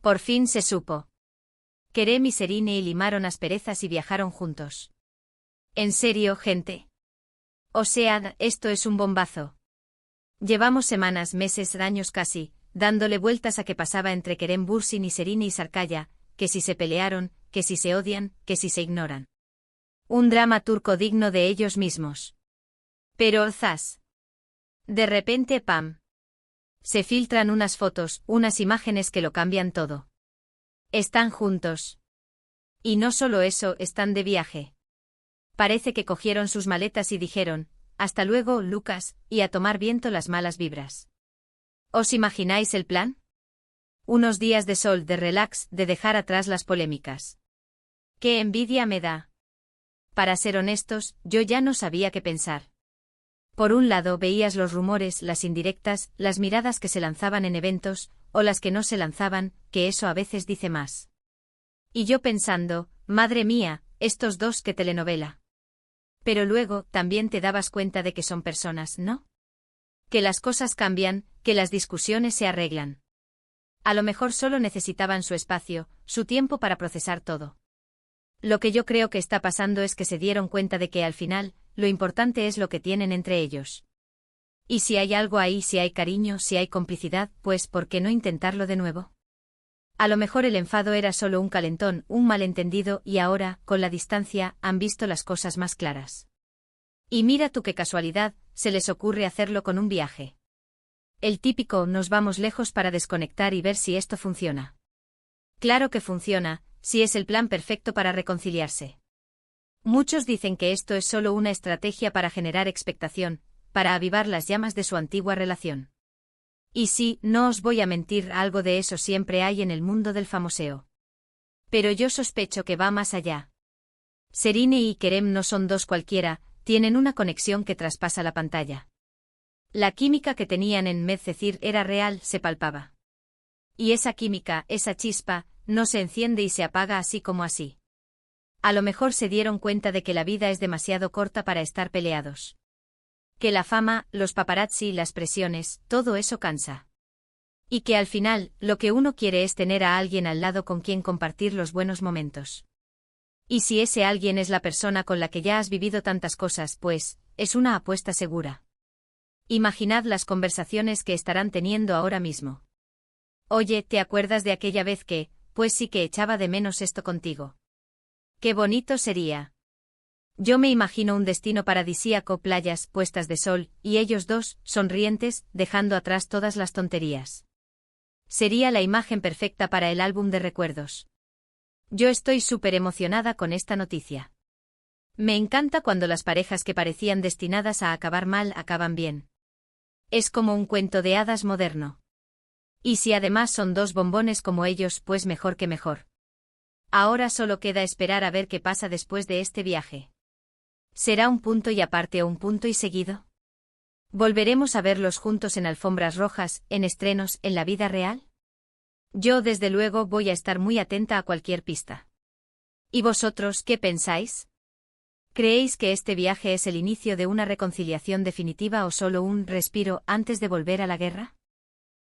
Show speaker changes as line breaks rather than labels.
Por fin se supo. Kerem y Serine limaron asperezas y viajaron juntos. ¿En serio, gente? O sea, esto es un bombazo. Llevamos semanas, meses, años casi, dándole vueltas a qué pasaba entre Kerem Bürsin y Serine y Sarkaya, que si se pelearon, que si se odian, que si se ignoran. Un drama turco digno de ellos mismos. Pero, zas. De repente, ¡pam! Se filtran unas fotos, unas imágenes que lo cambian todo. Están juntos. Y no solo eso, están de viaje. Parece que cogieron sus maletas y dijeron, hasta luego, Lucas, y a tomar viento las malas vibras. ¿Os imagináis el plan? Unos días de sol, de relax, de dejar atrás las polémicas. ¡Qué envidia me da! Para ser honestos, yo ya no sabía qué pensar. Por un lado veías los rumores, las indirectas, las miradas que se lanzaban en eventos, o las que no se lanzaban, que eso a veces dice más. Y yo pensando, madre mía, estos dos, qué telenovela. Pero luego, también te dabas cuenta de que son personas, ¿no? Que las cosas cambian, que las discusiones se arreglan. A lo mejor solo necesitaban su espacio, su tiempo para procesar todo. Lo que yo creo que está pasando es que se dieron cuenta de que al final, lo importante es lo que tienen entre ellos. Y si hay algo ahí, si hay cariño, si hay complicidad, pues ¿por qué no intentarlo de nuevo? A lo mejor el enfado era solo un calentón, un malentendido, y ahora, con la distancia, han visto las cosas más claras. Y mira tú qué casualidad, se les ocurre hacerlo con un viaje. El típico nos vamos lejos para desconectar y ver si esto funciona. Claro que funciona, si es el plan perfecto para reconciliarse. Muchos dicen que esto es solo una estrategia para generar expectación, para avivar las llamas de su antigua relación. Y sí, no os voy a mentir, algo de eso siempre hay en el mundo del famoseo. Pero yo sospecho que va más allá. Serine y Kerem no son dos cualquiera, tienen una conexión que traspasa la pantalla. La química que tenían en Medcezir era real, se palpaba. Y esa química, esa chispa, no se enciende y se apaga así como así. A lo mejor se dieron cuenta de que la vida es demasiado corta para estar peleados. Que la fama, los paparazzi, las presiones, todo eso cansa. Y que al final, lo que uno quiere es tener a alguien al lado con quien compartir los buenos momentos. Y si ese alguien es la persona con la que ya has vivido tantas cosas, pues, es una apuesta segura. Imaginad las conversaciones que estarán teniendo ahora mismo. Oye, ¿te acuerdas de aquella vez que, pues sí que echaba de menos esto contigo? Qué bonito sería. Yo me imagino un destino paradisíaco, playas, puestas de sol, y ellos dos, sonrientes, dejando atrás todas las tonterías. Sería la imagen perfecta para el álbum de recuerdos. Yo estoy súper emocionada con esta noticia. Me encanta cuando las parejas que parecían destinadas a acabar mal acaban bien. Es como un cuento de hadas moderno. Y si además son dos bombones como ellos, pues mejor que mejor. Ahora solo queda esperar a ver qué pasa después de este viaje. ¿Será un punto y aparte o un punto y seguido? ¿Volveremos a verlos juntos en alfombras rojas, en estrenos, en la vida real? Yo desde luego voy a estar muy atenta a cualquier pista. ¿Y vosotros qué pensáis? ¿Creéis que este viaje es el inicio de una reconciliación definitiva o solo un respiro antes de volver a la guerra?